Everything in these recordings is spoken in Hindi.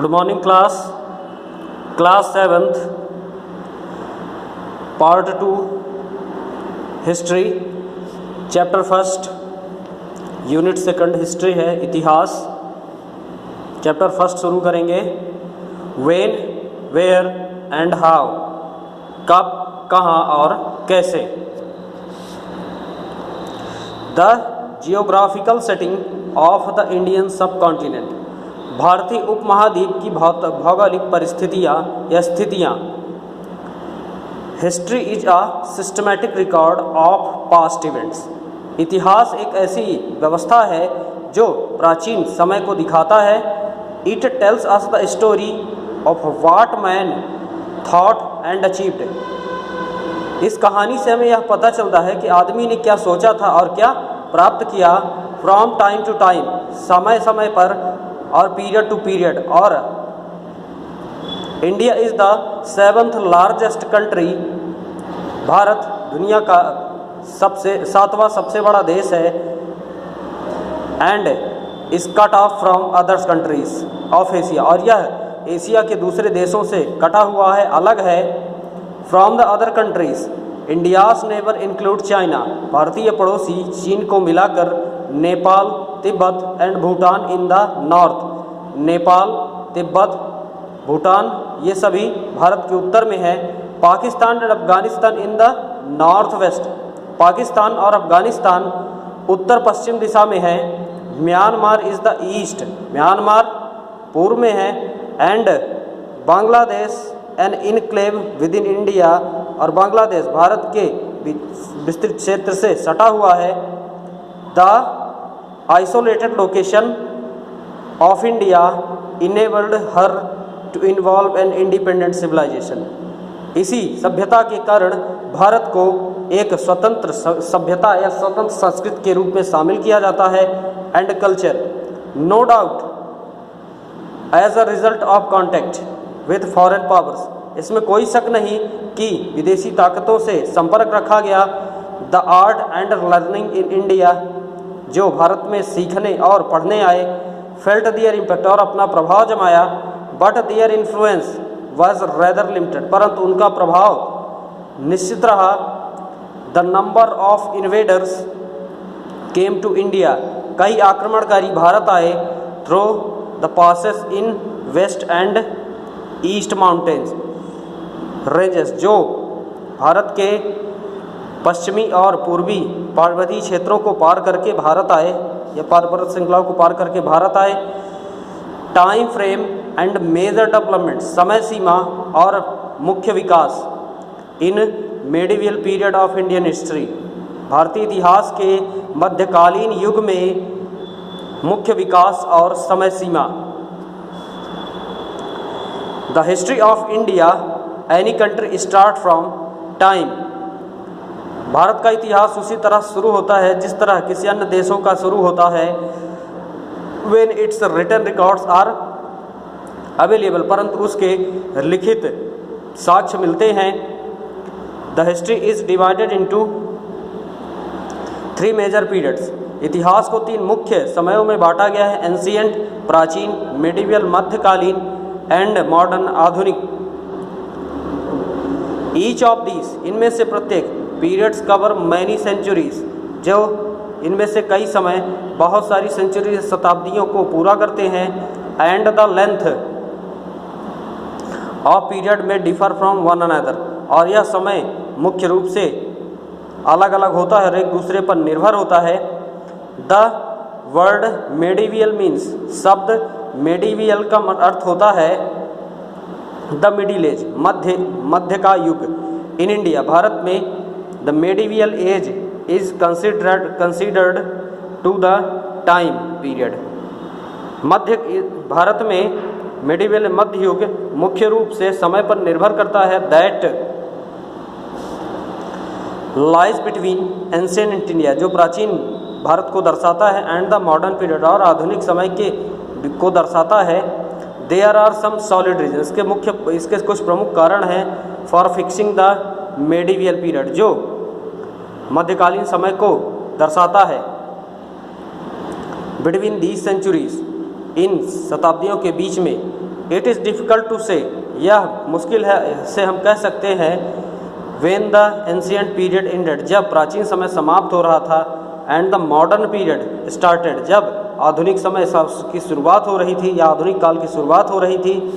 Good morning class 7th part 2 history chapter 1 unit 2 history है, इतिहास। चैप्टर 1 शुरू करेंगे। व्हेन, वेयर एंड हाउ, कब, कहाँ और कैसे। The geographical setting of the Indian सब कॉन्टिनेंट, भारतीय उपमहाद्वीप की भौगोलिक परिस्थितियाँ या स्थितियाँ। History is a systematic record of past events, इतिहास एक ऐसी व्यवस्था है जो प्राचीन समय को दिखाता है। It tells us the story of what man thought and achieved, इस कहानी से हमें यह पता चलता है कि आदमी ने क्या सोचा था और क्या प्राप्त किया। फ्रॉम टाइम टू टाइम, समय समय पर और पीरियड टू पीरियड। और India is the 7th largest country, Bharat दुनिया का 7वां सबसे बड़ा देश है। And is cut off from others countries of Asia, और यह एशिया के दूसरे देशों से कटा हुआ है, अलग है। From the other countries, India's neighbour include China, भारतीय पड़ोसी चीन को मिलाकर Nepal, Tibet and Bhutan in the north, Nepal, Tibet, Bhutan ये सभी भारत के उत्तर में है। Pakistan and Afghanistan in the north west, Pakistan और अफगानिस्तान उत्तर पश्चिम दिशा में है। Myanmar is the east, Myanmar पूर्व में है। And Bangladesh an enclave within India, और बांग्लादेश भारत के विस्तृत क्षेत्र से सटा हुआ है। The isolated location of India enabled her to involve an independent civilisation, इसी सभ्यता के कारण भारत को एक स्वतंत्र सभ्यता या स्वतंत्र संस्कृति के रूप में शामिल किया जाता है। And culture, no doubt as a result of contact with foreign powers, इसमें कोई शक नहीं कि विदेशी ताकतों से संपर्क रखा गया। The art and learning in India, जो भारत में सीखने और पढ़ने आए। फेल्ट दियर इम्पैक्ट, और अपना प्रभाव जमाया। But their influence was rather limited, परंतु उनका प्रभाव निश्चित रहा। The number of invaders came to India, कई आक्रमणकारी भारत आए। Through the passes in west and east mountains ranges, जो भारत के पश्चिमी और पूर्वी पर्वतीय क्षेत्रों को पार करके भारत आए, या पर्वत श्रृंखलाओं को पार करके भारत आए। Time frame and major development, समय सीमा और मुख्य विकास। In medieval period of Indian history, भारतीय इतिहास के मध्यकालीन युग में मुख्य विकास और समय सीमा। The history of India any country start from time, Bharat का इतिहास उसी तरह शुरू होता है जिस तरह किसी अन्य देशों का शुरू होता है। When its written records are available, परंतु उसके लिखित साक्ष्य मिलते हैं। The history is divided into 3 major periods, इतिहास को 3 मुख्य समयों में बांटा गया है। एंशिएंट प्राचीन, मेडिवियल मध्यकालीन, एंड मॉडर्न आधुनिक। ईच ऑफ दीज, इनमें से प्रत्येक, पीरियड्स कवर मैनी सेंचुरीज, जो इनमें से कई समय बहुत सारी सेंचुरी शताब्दियों को पूरा करते हैं। And the length of period में डिफर फ्रॉम वन अनदर, और यह समय मुख्य रूप से अलग अलग होता है और एक दूसरे पर निर्भर होता है। द वर्ड मेडिवियल मीन्स, शब्द मेडिवियल का अर्थ होता है द मिडिल एज, मध्य का युग। इन इंडिया, भारत में the medieval age is considered to the time period, Bharat में मेडिवियल मध्य युग मुख्य रूप से समय पर निर्भर करता है। That lies between ancient India, जो प्राचीन भारत को दर्शाता है। एंड द मॉडर्न पीरियड, और आधुनिक समय को दर्शाता है। There are some solid reason, इसके कुछ प्रमुख कारण हैं। For fixing the medieval period, जो मध्यकालीन समय को दर्शाता है। बिटवीन दीज सेंचुरीज, इन शताब्दियों के बीच में इट इज़ डिफ़िकल्ट टू से, यह मुश्किल है से हम कह सकते हैं, when the ancient period ended, जब प्राचीन समय समाप्त हो रहा था, and the modern period started, जब आधुनिक समय की शुरुआत हो रही थी या आधुनिक काल की शुरुआत हो रही थी,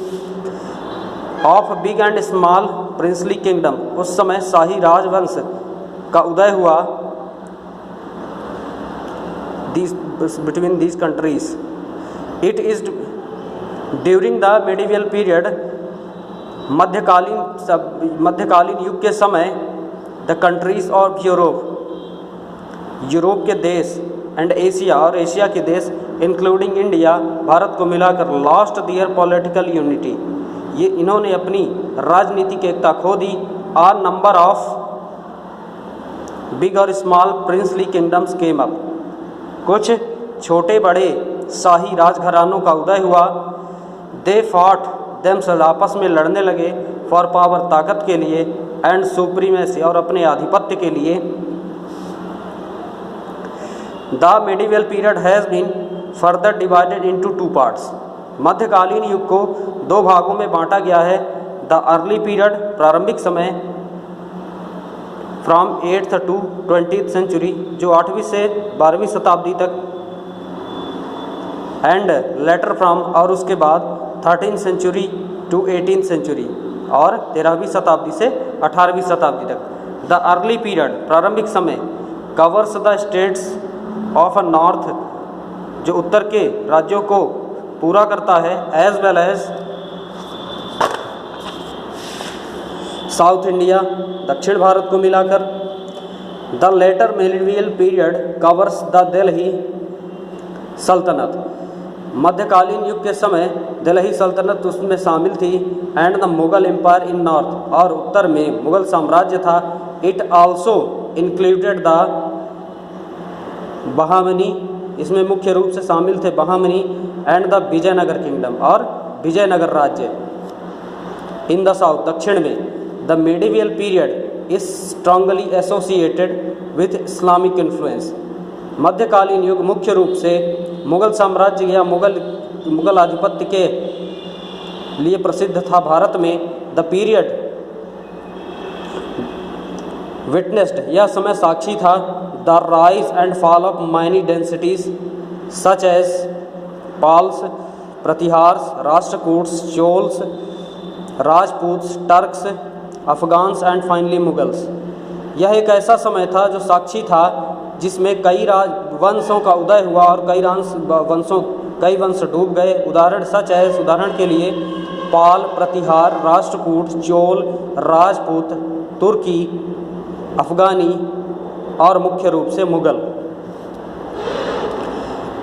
of big and small princely kingdom, उस समय शाही राजवंश का उदय हुआ between these countries. It is during the medieval period, मध्यकालीन युग के समय, द कंट्रीज ऑफ यूरोप के देश, एंड एशिया और एशिया के देश, इंक्लूडिंग इंडिया, भारत को मिलाकर, लॉस्ट दियर पॉलिटिकल यूनिटी, ये इन्होंने अपनी राजनीतिक एकता खो दी। आर नंबर ऑफ बिग और small princely kingdoms came up, कुछ छोटे बड़े शाही राजघरानों का उदय हुआ। दे फॉट देमसेल्व्स, आपस में लड़ने लगे, फॉर पावर, ताकत के लिए, एंड सुप्रीमेसी, और अपने आधिपत्य के लिए। The medieval period has been further divided into two parts, मध्यकालीन युग को दो भागों में बांटा गया है। द अर्ली पीरियड, प्रारंभिक समय, from 8th to 20th century, जो 8वीं से 12वीं शताब्दी तक, एंड लेटर फ्रॉम, और उसके बाद 13th century to 18th century, और 13वीं शताब्दी से 18वीं शताब्दी तक। द अर्ली पीरियड, प्रारंभिक समय, covers the states of a north, जो उत्तर के राज्यों को पूरा करता है, as well as south India, दक्षिण भारत को मिलाकर। The later medieval period covers the Delhi सल्तनत, मध्यकालीन युग के समय दिल्ली सल्तनत उसमें शामिल थी, and the Mughal empire in north, और उत्तर में मुगल साम्राज्य था। It also included the Bahmani, इसमें मुख्य रूप से शामिल थे Bahmani, and the Vijayanagar kingdom, और विजयनगर राज्य। इन द साउथ, दक्षिण में, the medieval period is strongly associated with Islamic influence, मध्यकालीन युग मुख्य रूप से मुगल साम्राज्य या मुगल आधिपत्य के लिए प्रसिद्ध था भारत में। द पीरियड विटनेस्ड, यह समय साक्षी था, the rise and fall of many dynasties such as Palas, Pratiharas, Rashtrakutas, Cholas, Rajputs, Turks, Afghans, and finally Mughals. यह एक ऐसा समय था जो साक्षी था जिसमें कई वंशों का उदय हुआ और कई वंश डूब गए। उदाहरण के लिए पाल, प्रतिहार, राष्ट्रकूट, चोल, राजपूत, तुर्की, अफगानी, और मुख्य रूप से Mughal.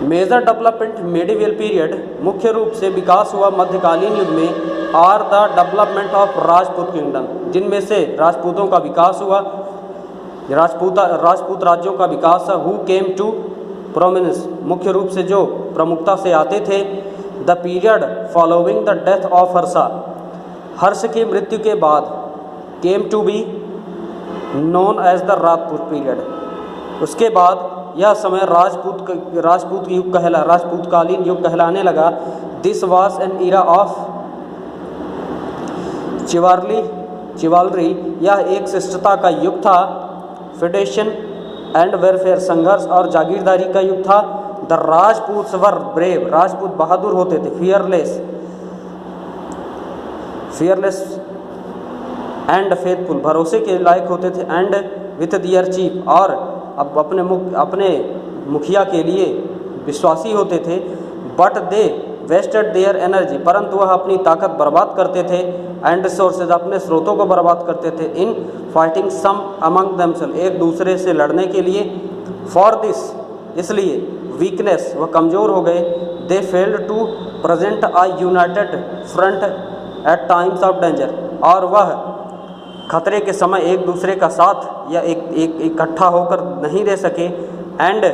Major development medieval period, मुख्य रूप से विकास हुआ मध्यकालीन युग में, are the development of Rajput kingdom, जिनमें से राजपूतों का विकास हुआ, राजपूत राज्यों का विकास है। हु केम टू प्रोमिनेंस, मुख्य रूप से जो प्रमुखता से आते थे। The period following the death of Harsha, Harsh की मृत्यु के बाद, came to be known as the Rajput period, उसके बाद यह समय राजपूतकालीन युग कहलाने लगा। This was an era of chivalry, यह एक शिष्टता का युग था। फेडेशन एंड वेलफेयर, संघर्ष और जागीरदारी का युग था। द राजपूत्स वर ब्रेव, राजपूत बहादुर होते थे। फियरलेस एंड फेथफुल, भरोसे के लायक होते थे। एंड विथ दियर चीफ, और अब अपने मुखिया के लिए विश्वासी होते थे। But they wasted their energy, परंतु वह अपनी ताकत बर्बाद करते थे। एंड रिसोर्सेज, अपने स्रोतों को बर्बाद करते थे। In fighting some among themselves, एक दूसरे से लड़ने के लिए। फॉर दिस, इसलिए, वीकनेस, वह कमज़ोर हो गए। They failed to present a united front at times of danger, और वह खतरे के समय एक दूसरे का साथ या एक इकट्ठा होकर नहीं रह सके। And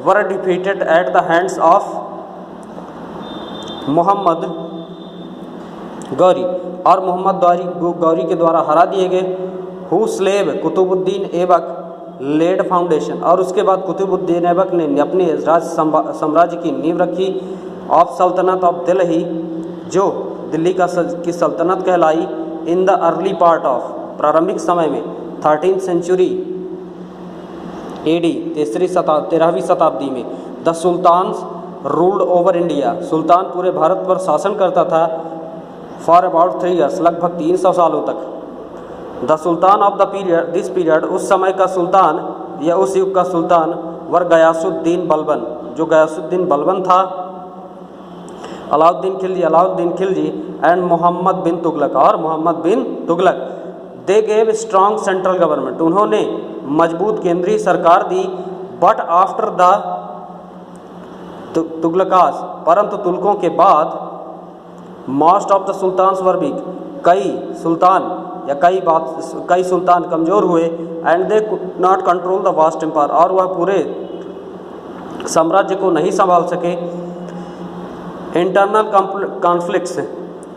were defeated at the hands of Mohammad Ghori, और मोहम्मद गौरी के द्वारा हरा दिए गए। Who slave Qutubuddin Aibak led foundation, और उसके बाद कुतुबुद्दीन ऐबक ने अपने साम्राज्य की नींव रखी। ऑफ सल्तनत ऑफ दिल्ली, जो दिल्ली की सल्तनत कहलाई। In the early part of, प्रारंभिक समय में 13th सेंचुरी AD, 13वीं शताब्दी में the sultans ruled over India, सुल्तान पूरे भारत पर शासन करता था। फॉर अबाउट 3 years, लगभग 300 सालों तक। The sultan of the period, this period, उस समय का सुल्तान या उस युग का सुल्तान वर गयासुद्दीन बलबन, जो गयासुद्दीन बलबन था, अलाउद्दीन खिलजी एंड मोहम्मद बिन तुगलक, और Mohammad bin Tughlaq. They gave strong central government, उन्होंने मजबूत केंद्रीय सरकार दी। बट आफ्टर द तुगलकास, परंतु तुगलकों के बाद most of the sultans were weak, कई सुल्तान कमज़ोर हुए। And they could not control the vast empire, और वह पूरे साम्राज्य को नहीं संभाल सके। इंटरनल कॉन्फ्लिक्ट्स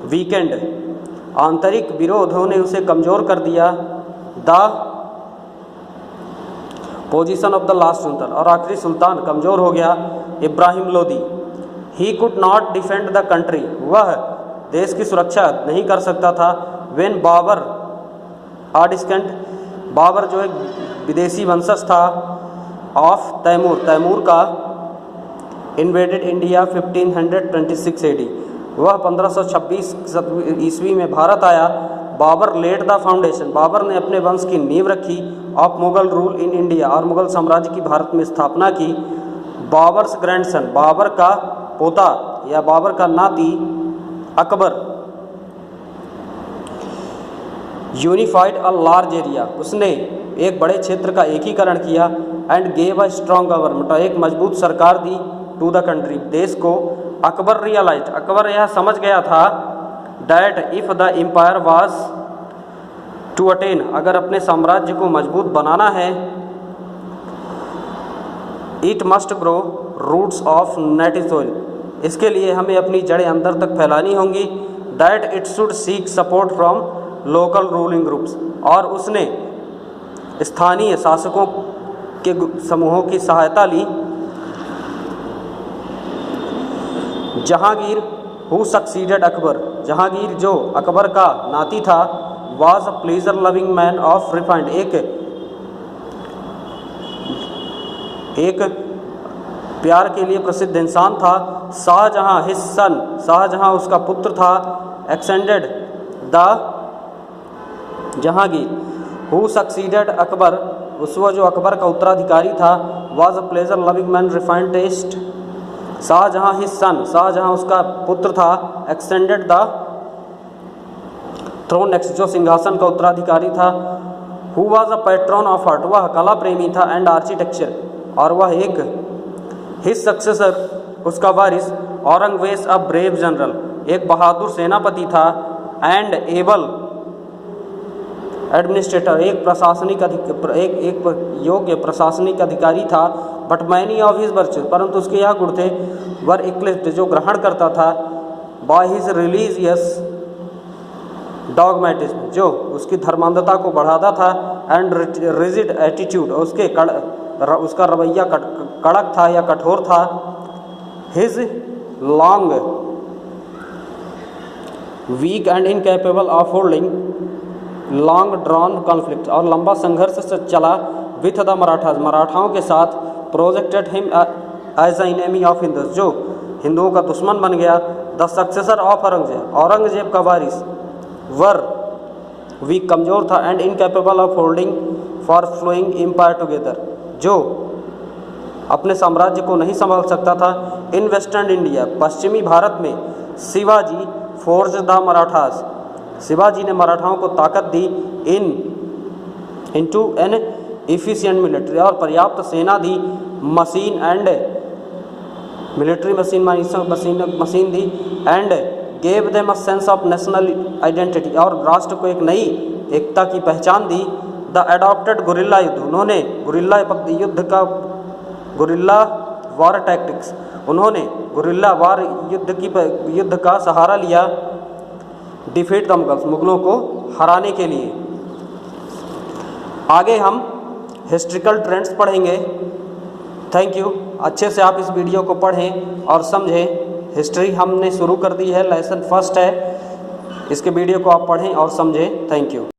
वीकेंड, आंतरिक विरोधों ने उसे कमज़ोर कर दिया। The position of the last sultan, और आखिरी सुल्तान कमज़ोर हो गया, Ibrahim Lodi. He could not defend the country, वह देश की सुरक्षा नहीं कर सकता था। वेन बाबर आडिस्केंट, बाबर जो एक विदेशी वंशज था, ऑफ तैमूर का, इन्वेडेड इंडिया 1526 AD, वह 1526 ईस्वी में भारत आया। Babur led the foundation, Babur ने अपने वंश की नींव रखी। Of Mughal rule in India, और मुगल साम्राज्य की भारत में स्थापना की। बाबर्स ग्रैंडसन, बाबर का पोता या बाबर का नाती Akbar, unified a large area, उसने एक बड़े क्षेत्र का एकीकरण किया। And gave a strong government, एक मजबूत सरकार दी। टू द कंट्री, देश को। अकबर रियलाइज्ड, अकबर यह समझ गया था, that if the empire was to attain, अगर अपने साम्राज्य को मजबूत बनाना है, it must grow roots of native soil, इसके लिए हमें अपनी जड़ें अंदर तक फैलानी होंगी। That it should seek support from local ruling groups, और उसने स्थानीय शासकों के समूहों की सहायता ली। जहांगीर हु सक्सीडेड अकबर, जहांगीर जो अकबर का नाती था, was a pleasure loving man of refined, एक प्यार के लिए प्रसिद्ध इंसान था। शाहजहां हिज सन, शाहजहां उसका पुत्र था। Extended the Jahangir who succeeded Akbar, उसको जो अकबर का उत्तराधिकारी था, was a pleasure loving man refined taste. Shahjahan his son, Shahjahan उसका पुत्र था। एक्सटेंडेड द थ्रोन, नेक्स्ट जो सिंहासन का उत्तराधिकारी था। Who was a pattern of art, वह कला प्रेमी था। एंड आर्किटेक्चर, और वह एक हिज सक्सेसर, उसका वारिस औरंगजेब अ ब्रेव जनरल, एक बहादुर सेनापति था। एंड एबल एडमिनिस्ट्रेटर, एक योग्य प्रशासनिक अधिकारी था। But many of his virtue, परंतु उसके यह गुण थे, वर इक्लिप्स्ड, जो ग्रहण करता था, बाय हिज रिलीजियस डॉगमेटिज्म, जो उसकी धर्मांधता को बढ़ाता था। एंड रिजिड एटीट्यूड, उसका रवैया कड़क था या कठोर था। His long weak and incapable of holding long drawn conflict, और लंबा संघर्ष से चला विथ द मराठाज, मराठाओं के साथ। Projected him as an enemy of Hindus, जो हिंदुओं का दुश्मन बन गया। The successor of Aurangzeb, Aurangzeb का वारिस, वर वीक, कमज़ोर था। And incapable of holding for flowing empire together, जो अपने साम्राज्य को नहीं संभाल सकता था। इन वेस्टर्न इंडिया, पश्चिमी भारत में, शिवाजी फोर्ज द मराठास, शिवाजी ने मराठाओं को ताकत दी। इनटू एन एफिशिएंट मिलिट्री, और पर्याप्त सेना दी। मशीन एंड मिलिट्री मशीन दी। And gave them a sense of national identity, और राष्ट्र को एक नई एकता की पहचान दी। द एडॉप्टेड गुरिल्ला युद्ध, उन्होंने गुरिल्ला वार टैक्टिक्स, उन्होंने गुरिल्ला वार युद्ध का सहारा लिया। डिफीट द मुगल्स, मुगलों को हराने के लिए। आगे हम हिस्ट्रिकल ट्रेंड्स पढ़ेंगे। Thank you. अच्छे से आप इस वीडियो को पढ़ें और समझें। हिस्ट्री हमने शुरू कर दी है, लेसन फर्स्ट है। इसके वीडियो को आप पढ़ें और समझें। Thank you.